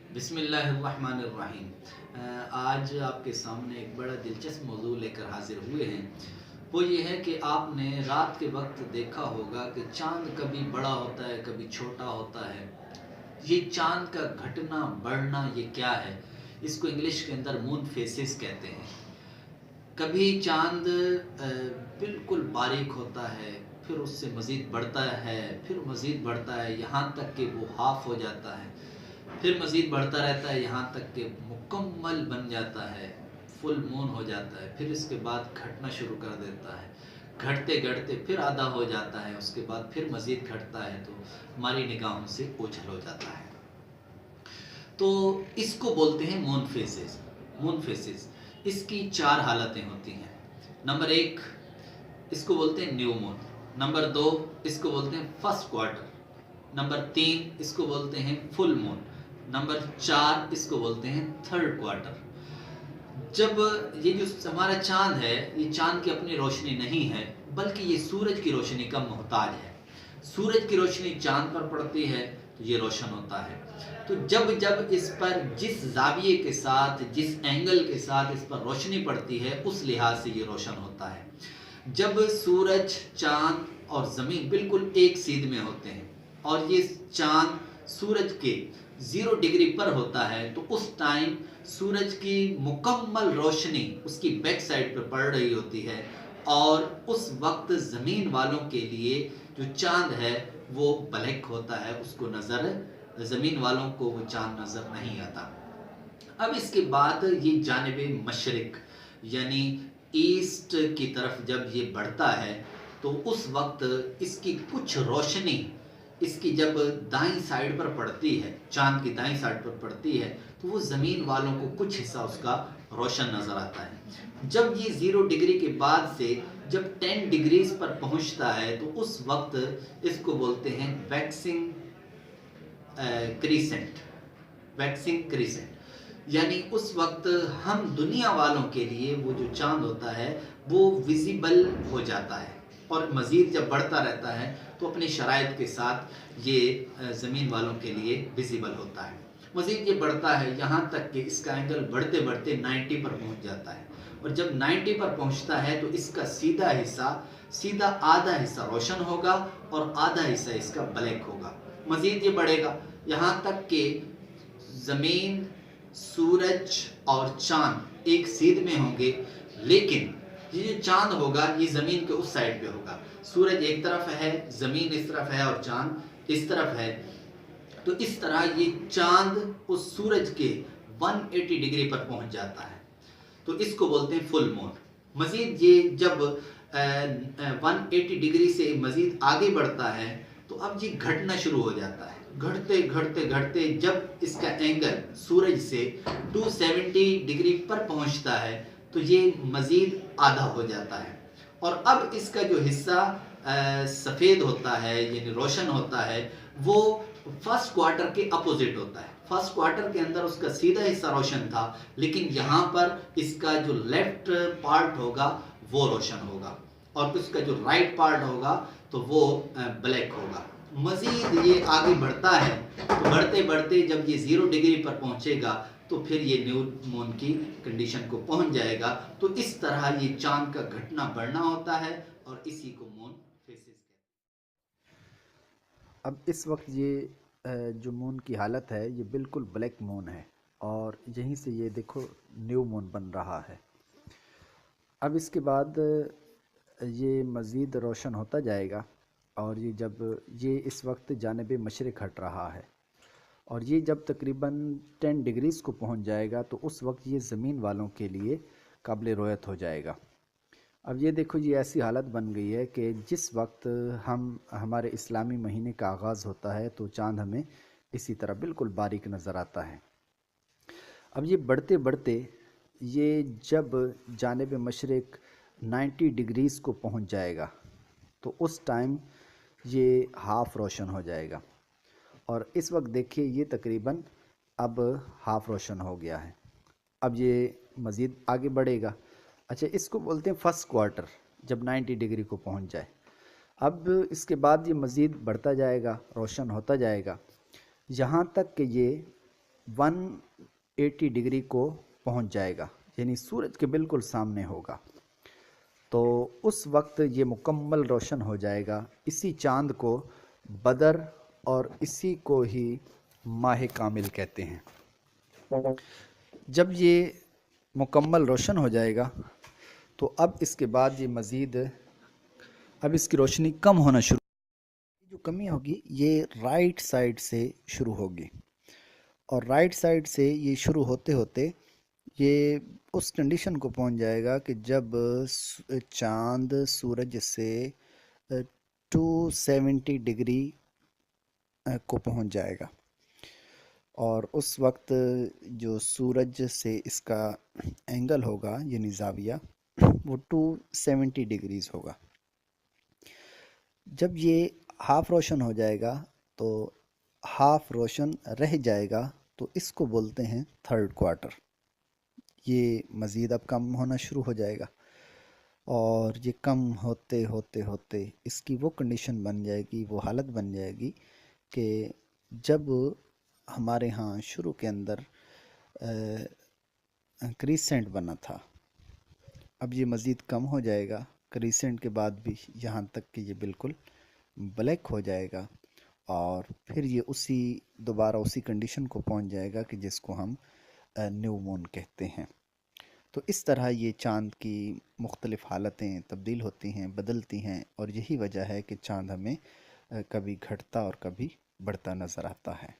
बिस्मिल्लाहिर्रहमानिर्रहीम। आज आपके सामने एक बड़ा दिलचस्प मौजू लेकर हाजिर हुए हैं। वो ये है कि आपने रात के वक्त देखा होगा कि चाँद कभी बड़ा होता है, कभी छोटा होता है। ये चाँद का घटना बढ़ना ये क्या है? इसको इंग्लिश के अंदर मून फेसेस कहते हैं। कभी चाँद बिल्कुल बारीक होता है, फिर उससे मज़ीद बढ़ता है, फिर मज़ीद बढ़ता है, यहाँ तक कि वो हाफ़ हो जाता है, फिर मज़ीद बढ़ता रहता है यहाँ तक कि मुकम्मल बन जाता है, फुल मून हो जाता है। फिर इसके बाद घटना शुरू कर देता है, घटते घटते फिर आधा हो जाता है, उसके बाद फिर मज़ीद घटता है तो हमारी निगाहों से ओझल हो जाता है। तो इसको बोलते हैं मून फेसेस। मून फेसेस इसकी 4 हालतें होती हैं। नंबर 1 इसको बोलते हैं न्यू मून। नंबर 2 इसको बोलते हैं फर्स्ट क्वार्टर। नंबर 3 इसको बोलते हैं फुल मून। नंबर 4 इसको बोलते हैं थर्ड क्वार्टर। जब ये जो हमारा चाँद है, ये चाँद की अपनी रोशनी नहीं है, बल्कि ये सूरज की रोशनी का मोहताज है। सूरज की रोशनी चाँद पर पड़ती है तो ये रोशन होता है। तो जब जब इस पर जिस ज़ाविये के साथ, जिस एंगल के साथ इस पर रोशनी पड़ती है, उस लिहाज से ये रोशन होता है। जब सूरज, चाँद और ज़मीन बिल्कुल एक सीध में होते हैं और ये चाँद सूरज के 0 डिग्री पर होता है, तो उस टाइम सूरज की मुकम्मल रोशनी उसकी बैक साइड पर पड़ रही होती है और उस वक्त ज़मीन वालों के लिए जो चाँद है वो ब्लैक होता है, उसको नज़र ज़मीन वालों को वो चाँद नज़र नहीं आता। अब इसके बाद ये जानिब मशरिक यानी ईस्ट की तरफ जब ये बढ़ता है तो उस वक्त इसकी कुछ रोशनी इसकी जब दाईं साइड पर पड़ती है, चाँद की दाईं साइड पर पड़ती है, तो वो ज़मीन वालों को कुछ हिस्सा उसका रोशन नज़र आता है। जब ये 0 डिग्री के बाद से जब 10 डिग्रीज पर पहुंचता है तो उस वक्त इसको बोलते हैं वैक्सिंग क्रीसेंट। वैक्सिंग क्रीसेंट यानी उस वक्त हम दुनिया वालों के लिए वो जो चाँद होता है वो विजिबल हो जाता है और मज़ीद जब बढ़ता रहता है तो अपनी शराइत के साथ ये ज़मीन वालों के लिए विजिबल होता है। मज़ीद ये बढ़ता है यहाँ तक कि इसका एंगल बढ़ते बढ़ते 90 पर पहुँच जाता है और जब 90 पर पहुँचता है तो इसका सीधा आधा हिस्सा रोशन होगा और आधा हिस्सा इसका ब्लैक होगा। मज़ीद ये बढ़ेगा यहाँ तक कि ज़मीन, सूरज और चाँद एक सीध में होंगे, लेकिन ये जो चाँद होगा ये ज़मीन के उस साइड पे होगा। सूरज एक तरफ है, ज़मीन इस तरफ है और चाँद इस तरफ है। तो इस तरह ये चाँद उस सूरज के 180 डिग्री पर पहुंच जाता है, तो इसको बोलते हैं फुल मून। मज़ीद ये जब 180 डिग्री से मज़ीद आगे बढ़ता है तो अब ये घटना शुरू हो जाता है। घटते घटते घटते जब इसका एंगल सूरज से 270 डिग्री पर पहुंचता है तो ये मज़ीद आधा हो जाता है और अब इसका जो हिस्सा सफ़ेद होता है यानी रोशन होता है वो फर्स्ट क्वार्टर के अपोजिट होता है। फर्स्ट क्वार्टर के अंदर उसका सीधा हिस्सा रोशन था, लेकिन यहाँ पर इसका जो लेफ्ट पार्ट होगा वो रोशन होगा और उसका जो राइट पार्ट होगा तो वो ब्लैक होगा। मज़ीद ये आगे बढ़ता है तो बढ़ते बढ़ते जब ये 0 डिग्री पर पहुँचेगा तो फिर ये न्यू मून की कंडीशन को पहुँच जाएगा। तो इस तरह ये चाँद का घटना बढ़ना होता है और इसी को मून फेसेस कहते हैं। अब इस वक्त ये जो मून की हालत है ये बिल्कुल ब्लैक मून है और यहीं से ये देखो न्यू मून बन रहा है। अब इसके बाद ये मज़ीद रोशन होता जाएगा और ये इस वक्त जानिब मशरिक़ हट रहा है और ये जब तकरीबन 10 डिग्रीज़ को पहुंच जाएगा तो उस वक्त ये ज़मीन वालों के लिए काबिल रोयत हो जाएगा। अब ये देखो ये ऐसी हालत बन गई है कि जिस वक्त हमारे इस्लामी महीने का आगाज़ होता है तो चाँद हमें इसी तरह बिल्कुल बारीक नज़र आता है। अब ये बढ़ते बढ़ते ये जब जानिब मशरिक़ 90 डिग्रीज़ को पहुंच जाएगा तो उस टाइम ये हाफ़ रोशन हो जाएगा और इस वक्त देखिए ये तकरीबन अब हाफ़ रोशन हो गया है। अब ये मज़ीद आगे बढ़ेगा। अच्छा, इसको बोलते हैं फर्स्ट क्वार्टर जब 90 डिग्री को पहुंच जाए। अब इसके बाद ये मज़ीद बढ़ता जाएगा, रोशन होता जाएगा, यहाँ तक कि ये 180 डिग्री को पहुंच जाएगा, यानी सूरज के बिल्कुल सामने होगा। तो उस वक्त ये मुकम्मल रोशन हो जाएगा। इसी चाँद को बदर और इसी को ही माह कामिल कहते हैं। जब ये मुकम्मल रोशन हो जाएगा तो अब इसके बाद ये मज़ीद अब इसकी रोशनी कम होना शुरू, जो कमी होगी ये राइट साइड से शुरू होगी, और राइट साइड से ये शुरू होते होते ये उस कंडीशन को पहुंच जाएगा कि जब चांद सूरज से 270 डिग्री को पहुंच जाएगा, और उस वक्त जो सूरज से इसका एंगल होगा यानी ज़ाविया वो 270 डिग्रीज़ होगा। जब ये हाफ़ रोशन हो जाएगा तो हाफ़ रोशन रह जाएगा, तो इसको बोलते हैं थर्ड क्वार्टर। ये मज़ीद अब कम होना शुरू हो जाएगा, और ये कम होते होते होते इसकी वो कंडीशन बन जाएगी, वो हालत बन जाएगी कि जब हमारे यहाँ शुरू के अंदर क्रीसेंट बना था, अब ये मज़ीद कम हो जाएगा क्रीसेंट के बाद भी, यहाँ तक कि ये बिल्कुल ब्लैक हो जाएगा, और फिर ये दोबारा उसी कंडीशन को पहुँच जाएगा कि जिसको हम न्यू मून कहते हैं। तो इस तरह ये चाँद की मुख्तलिफ़ हालतें तब्दील होती हैं, बदलती हैं, और यही वजह है कि चाँद हमें कभी घटता और कभी बढ़ता नज़र आता है।